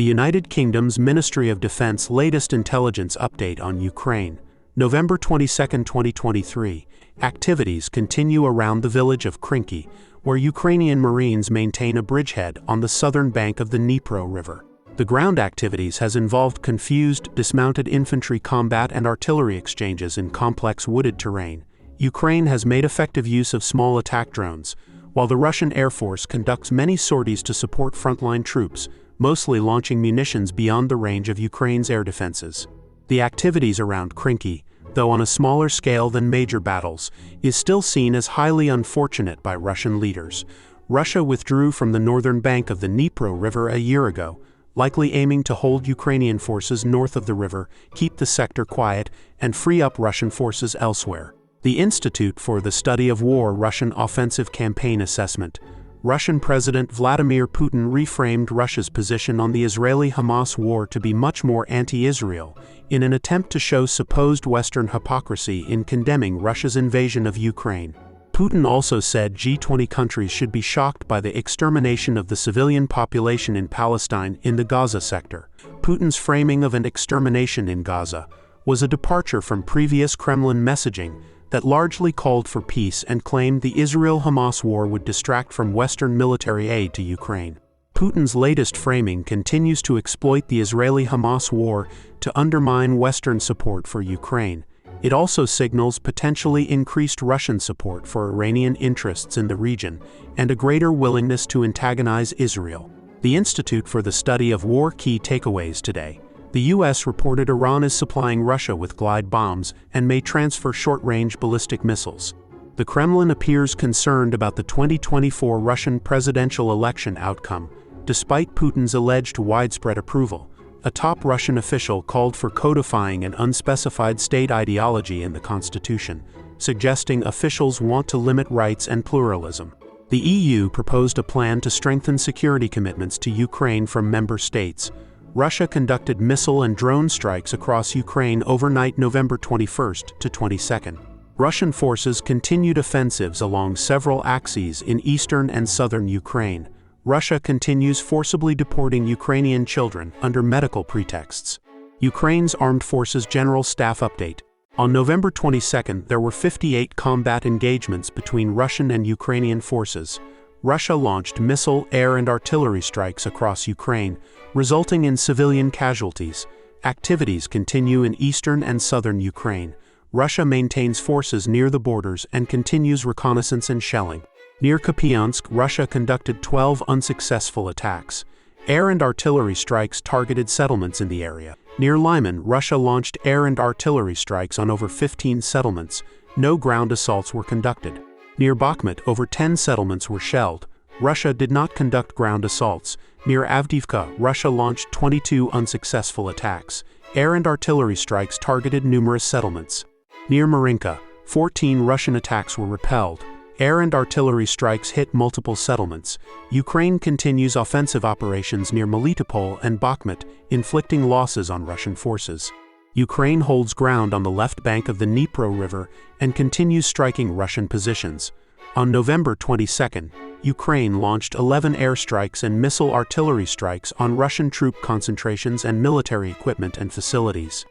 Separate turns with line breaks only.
The United Kingdom's Ministry of Defense latest intelligence update on Ukraine, November 22, 2023. Activities continue around the village of Krynky, where Ukrainian Marines maintain a bridgehead on the southern bank of the Dnipro River. The ground activities has involved confused, dismounted infantry combat and artillery exchanges in complex wooded terrain. Ukraine has made effective use of small attack drones, while the Russian Air Force conducts many sorties to support frontline troops, mostly launching munitions beyond the range of Ukraine's air defenses. The activities around Krynky, though on a smaller scale than major battles, is still seen as highly unfortunate by Russian leaders. Russia withdrew from the northern bank of the Dnipro River a year ago, likely aiming to hold Ukrainian forces north of the river, keep the sector quiet, and free up Russian forces elsewhere. The Institute for the Study of War Russian Offensive Campaign Assessment. Russian President Vladimir Putin reframed Russia's position on the Israeli-Hamas war to be much more anti-Israel, in an attempt to show supposed Western hypocrisy in condemning Russia's invasion of Ukraine. Putin also said G20 countries should be shocked by the extermination of the civilian population in Palestine in the Gaza sector. Putin's framing of an extermination in Gaza was a departure from previous Kremlin messaging that largely called for peace and claimed the Israel-Hamas war would distract from Western military aid to Ukraine. Putin's latest framing continues to exploit the Israeli-Hamas war to undermine Western support for Ukraine. It also signals potentially increased Russian support for Iranian interests in the region and a greater willingness to antagonize Israel. The Institute for the Study of War key takeaways today. The U.S. reported Iran is supplying Russia with glide bombs and may transfer short-range ballistic missiles. The Kremlin appears concerned about the 2024 Russian presidential election outcome, despite Putin's alleged widespread approval. A top Russian official called for codifying an unspecified state ideology in the constitution, suggesting officials want to limit rights and pluralism. The EU proposed a plan to strengthen security commitments to Ukraine from member states. Russia conducted missile and drone strikes across Ukraine overnight November 21 to 22. Russian forces continued offensives along several axes in eastern and southern Ukraine. Russia continues forcibly deporting Ukrainian children under medical pretexts. Ukraine's Armed Forces General Staff Update. On November 22, there were 58 combat engagements between Russian and Ukrainian forces. Russia launched missile, air, and artillery strikes across Ukraine, resulting in civilian casualties. Activities continue in eastern and southern Ukraine. Russia maintains forces near the borders and continues reconnaissance and shelling. Near Kupiansk, Russia conducted 12 unsuccessful attacks. Air and artillery strikes targeted settlements in the area. Near Lyman, Russia launched air and artillery strikes on over 15 settlements. No ground assaults were conducted. Near Bakhmut, over 10 settlements were shelled. Russia did not conduct ground assaults. Near Avdiivka, Russia launched 22 unsuccessful attacks. Air and artillery strikes targeted numerous settlements. Near Marinka, 14 Russian attacks were repelled. Air and artillery strikes hit multiple settlements. Ukraine continues offensive operations near Melitopol and Bakhmut, inflicting losses on Russian forces. Ukraine holds ground on the left bank of the Dnipro River and continues striking Russian positions. On November 22, Ukraine launched 11 airstrikes and missile artillery strikes on Russian troop concentrations and military equipment and facilities.